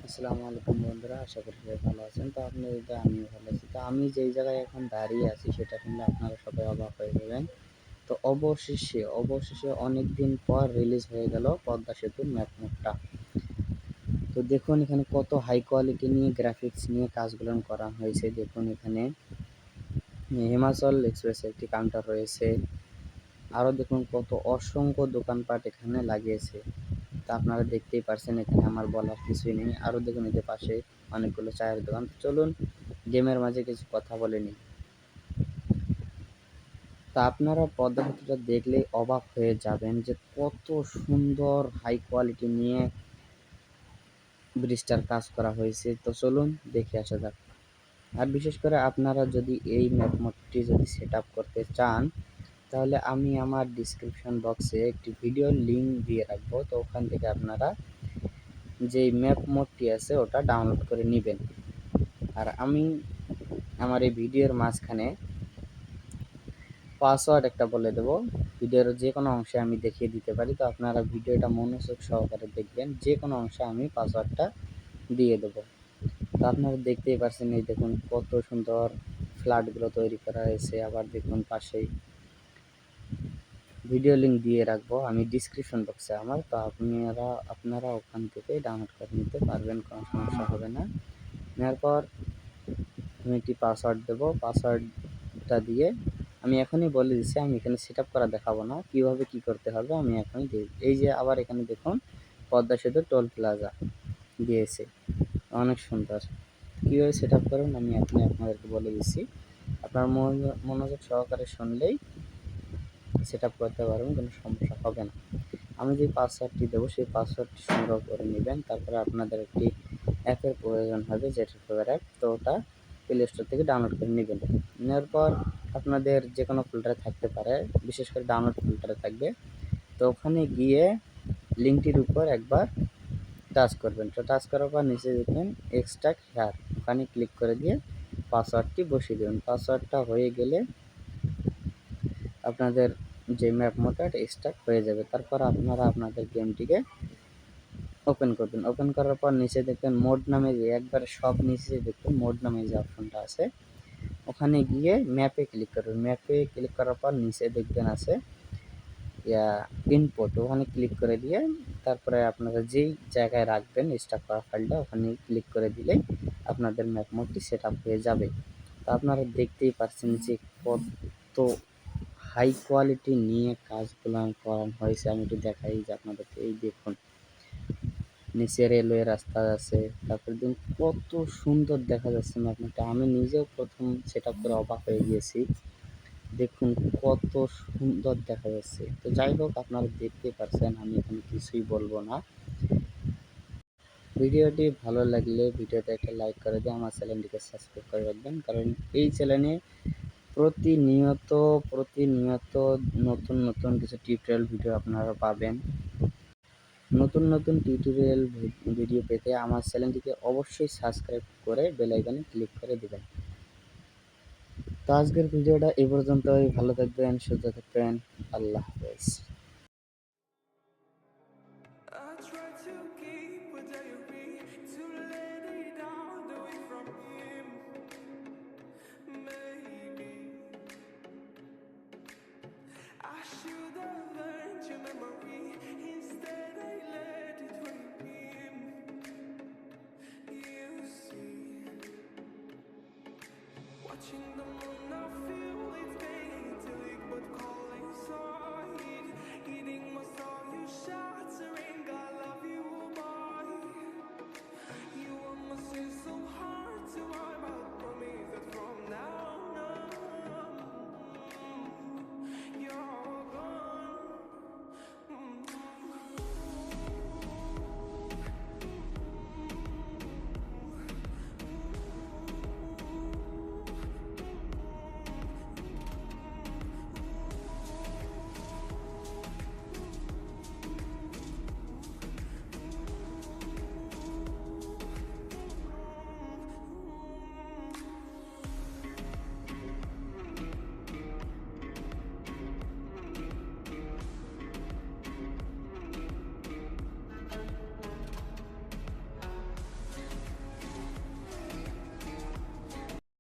আসসালামু আলাইকুম বন্ধুরা, আশা করি সবাই ভালো আছেন। তো আমিও ভালো আছি। তো আমি যেই জায়গায় এখন দাঁড়িয়ে আছি সেটা শুনলে আপনারা সবাই অবাক হয়ে যাবেন। তো অবশেষে অনেক দিন পর রিলিজ হয়ে গেল পদ্মা সেতুর ম্যাপ মোডটা। তো দেখুন এখানে কত হাই কোয়ালিটি নিয়ে গ্রাফিক্স নিয়ে কাজগুলো করা হয়েছে। দেখুন এখানে হিমাচল এক্সপ্রেসের একটি কাউন্টার রয়েছে। আরও দেখুন কত অসংখ্য দোকানপাট এখানে লাগিয়েছে। তা আপনারা দেখতেই পারছেন, এখানে আমার বলার কিছুই নেই। আরও দেখুন এদের পাশে অনেকগুলো চায়ের দোকান। চলুন গেমের মাঝে কিছু কথা বলে নিই। তা আপনারা পদ্মা সেতুটা দেখলেই অবাক হয়ে যাবেন যে কত সুন্দর হাই কোয়ালিটি নিয়ে ব্রিজটার কাজ করা হয়েছে। তো চলুন দেখে আসা যাক। আর বিশেষ করে আপনারা যদি এই ম্যাপ মোডটি যদি সেট আপ করতে চান, তাহলে আমি আমার ডিসক্রিপশন বক্সে একটি ভিডিওর লিঙ্ক দিয়ে রাখবো। তো ওখান থেকে আপনারা যেই ম্যাপ মোডটি আছে ওটা ডাউনলোড করে নেবেন। আর আমি আমার এই ভিডিওর মাঝখানে পাসওয়ার্ড একটা বলে দেবো। ভিডিওর যে কোনো অংশে আমি দেখিয়ে দিতে পারি। তো আপনারা ভিডিওটা মনোযোগ সহকারে দেখবেন, যে কোনো অংশে আমি পাসওয়ার্ডটা দিয়ে দেবো। তো আপনারা দেখতেই পাচ্ছেন, এই দেখুন কত সুন্দর ফ্ল্যাটগুলো তৈরি করা হয়েছে। আবার দেখুন পাশেই ভিডিও লিঙ্ক দিয়ে রাখবো আমি ডিসক্রিপশন বক্সে আমার। তো আপনারা ওখান থেকে ডাউনলোড করে নিতে পারবেন, কোনো সমস্যা হবে না। নেওয়ার পর আমি একটি পাসওয়ার্ড দেবো। পাসওয়ার্ডটা দিয়ে আমি এখনই বলে দিচ্ছি, আমি এখানে সেট আপ করা দেখাবো না, কীভাবে কী করতে হবে আমি এখনই দিই। এই যে আবার এখানে দেখুন পদ্মা সেতু টোল প্লাজা দিয়েছে, অনেক সুন্দর। কীভাবে সেট আপ করুন আমি এখনই আপনাদেরকে বলে দিচ্ছি। আপনার মনোযোগ সহকারে শুনলেই সেট আপ করতে পারবেন, কোনো সমস্যা হবে না। আমি যে পাসওয়ার্ডটি দেবো সেই পাসওয়ার্ডটি সংগ্রহ করে নেবেন। তারপরে আপনাদের একটি অ্যাপের প্রয়োজন হবে, যেটা ফেভার অ্যাপ। তো ওটা প্লে স্টোর থেকে ডাউনলোড করে নেবেন। নেওয়ার পর আপনাদের যে কোনো ফোল্ডারে থাকতে পারে, বিশেষ করে ডাউনলোড ফোল্ডারে থাকবে। তো ওখানে গিয়ে লিঙ্কটির উপর একবার টাচ করবেন। তো টাচ করার পর নিচে দেখবেন এক্সট্রাক্ট হেয়ার, ওখানে ক্লিক করে দিয়ে পাসওয়ার্ডটি বসিয়ে দেবেন। পাসওয়ার্ডটা হয়ে গেলে আপনাদের যে ম্যাপ মোডটা এক্সট্রাক্ট হয়ে যাবে। তারপর আপনারা আপনাদের গেমটিকে ওপেন করবেন। ওপেন করার পর নিচে দেখবেন মোড নামে, যে একবারে সব নিচে দেখবেন মোড নামে যে অপশনটা আছে, ওখানে গিয়ে ম্যাপে ক্লিক করবেন। ম্যাপে ক্লিক করার পর নিচে দেখবেন আছে ইনপুট, ওখানে ক্লিক করে দিয়ে তারপরে আপনারা যেই জায়গায় রাখবেন স্টক করা ফাইলটা, ওখানে ক্লিক করে দিলেই আপনাদের ম্যাপ মোডটি সেট আপ হয়ে যাবে। তো আপনারা দেখতেই পাচ্ছেন যে কত হাই কোয়ালিটি নিয়ে কাজগুলো করানো হয়েছে। আমি একটু দেখাই যে আপনাদেরকে, এই দেখুন নিচে রেলওয়ে রাস্তা আছে। তারপরে দেখুন কত সুন্দর দেখা যাচ্ছে ম্যাপটা। আমি নিজেও প্রথম সেট আপ করে অবাক হয়ে গিয়েছি। দেখুন কত সুন্দর দেখা যাচ্ছে। তো যাই হোক, আপনারা দেখতে পাচ্ছেন, আমি এখানে কিছুই বলবো না। ভিডিওটি ভালো লাগলে ভিডিওতে একটা লাইক করে দিয়ে আমার চ্যানেলটিকে সাবস্ক্রাইব করে রাখবেন, কারণ এই চ্যানেলে প্রতিনিয়ত নতুন নতুন কিছু টিউটোরিয়াল ভিডিও আপনারা পাবেন। নতুন নতুন টিউটোরিয়াল ভিডিও পেতে আমার চ্যানেলটিকে অবশ্যই সাবস্ক্রাইব করে বেল আইকনে ক্লিক করে দেবেন। তো আজকের ভিডিওটা এই পর্যন্তই। ভালো থাকবেন, সুস্থ থাকবেন। আল্লাহ হাফেজ। I try to keep a diary to let it down away from him. Maybe I should have learned your memory. Instead, I let it rape him. You see, watching the moon now feel.